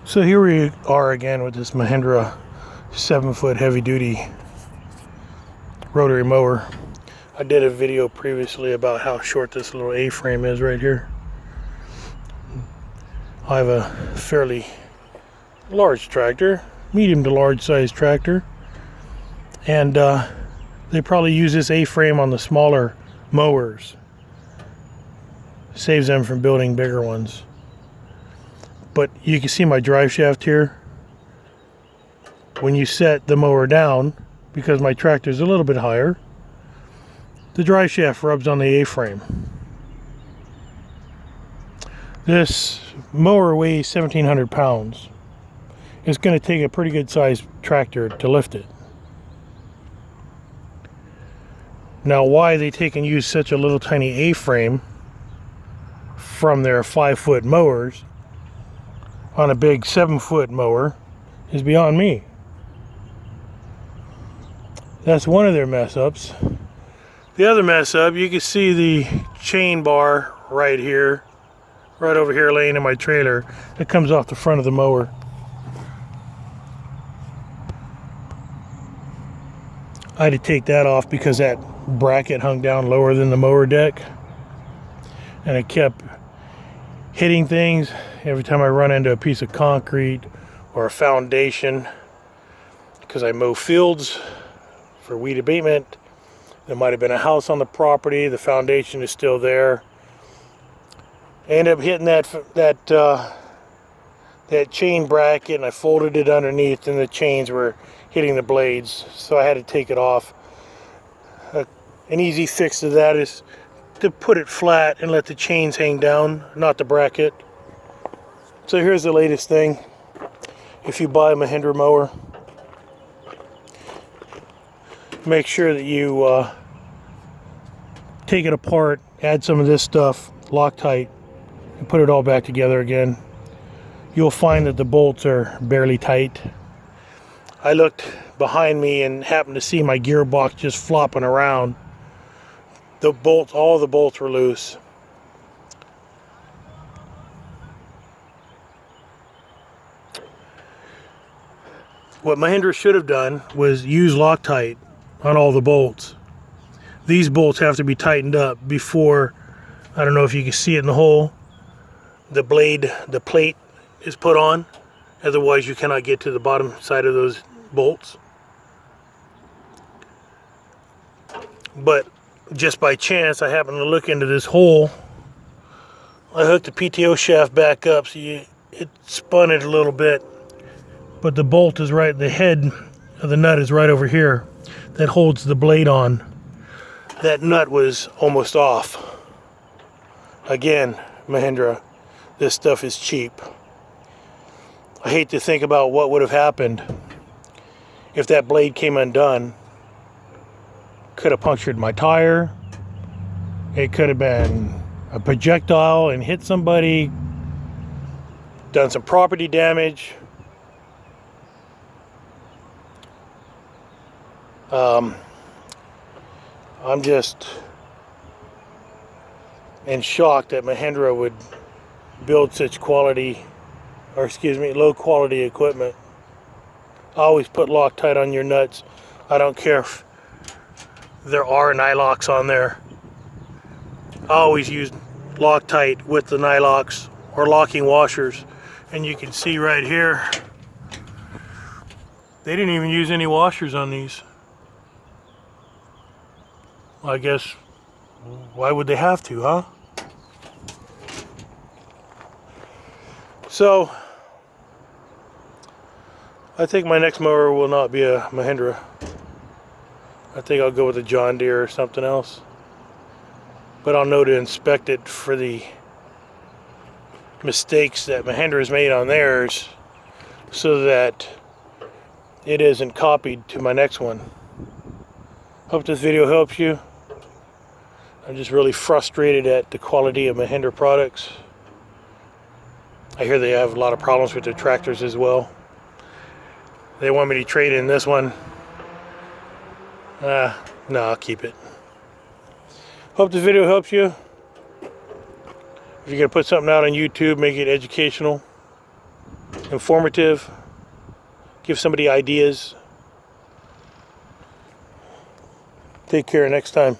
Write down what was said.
So here we are again with this Mahindra 7-foot heavy-duty rotary mower. I did a video previously about how short this little A-frame is right here. I have a fairly large tractor, medium to large size tractor, and they probably use this A-frame on the smaller mowers. Saves them from building bigger ones. But you can see my drive shaft here. When you set the mower down, because my tractor is a little bit higher, the drive shaft rubs on the A-frame. This mower weighs 1,700 pounds. It's going to take a pretty good sized tractor to lift it. Now, why they take and use such a little tiny A-frame from their 5-foot mowers on a big 7-foot mower is beyond me. That's one of their mess ups. The other mess up, you can see the chain bar right here, right over here laying in my trailer. It comes off the front of the mower. I had to take that off because that bracket hung down lower than the mower deck, and it kept hitting things every time I run into a piece of concrete or a foundation, because I mow fields for weed abatement. There might have been a house on the property, the foundation is still there. I ended up hitting that chain bracket, and I folded it underneath, and the chains were hitting the blades, so I had to take it off. An easy fix to that is to put it flat and let the chains hang down, not the bracket. So here's the latest thing. If you buy a Mahindra mower, make sure that you take it apart, add some of this stuff, Loctite, and put it all back together again. You'll find that the bolts are barely tight. I looked behind me and happened to see my gearbox just flopping around. The bolts, all the bolts were loose. What Mahindra should have done was use Loctite on all the bolts. These bolts have to be tightened up before, I don't know if you can see it in the hole, the plate is put on. Otherwise you cannot get to the bottom side of those bolts. But just by chance, I happened to look into this hole. I hooked the PTO shaft back up, so it spun it a little bit. But the bolt is right, the head of the nut is right over here. That holds the blade on. That nut was almost off. Again, Mahindra, this stuff is cheap. I hate to think about what would have happened if that blade came undone. Could have punctured my tire. It could have been a projectile and hit somebody, done some property damage. I'm just in shock that Mahindra would build such quality, or excuse me, low quality equipment. Always put Loctite on your nuts. I don't care if there are nylocks on there. I always use Loctite with the nylocks or locking washers. And you can see right here, they didn't even use any washers on these. I guess, why would they have to, huh? So, I think my next mower will not be a Mahindra. I think I'll go with a John Deere or something else. But I'll know to inspect it for the mistakes that Mahindra has made on theirs, so that it isn't copied to my next one. Hope this video helps you. I'm just really frustrated at the quality of Mahindra products. I hear they have a lot of problems with their tractors as well. They want me to trade in this one. No, I'll keep it. Hope this video helps you. If you're going to put something out on YouTube, make it educational. informative, give somebody ideas. Take care next time.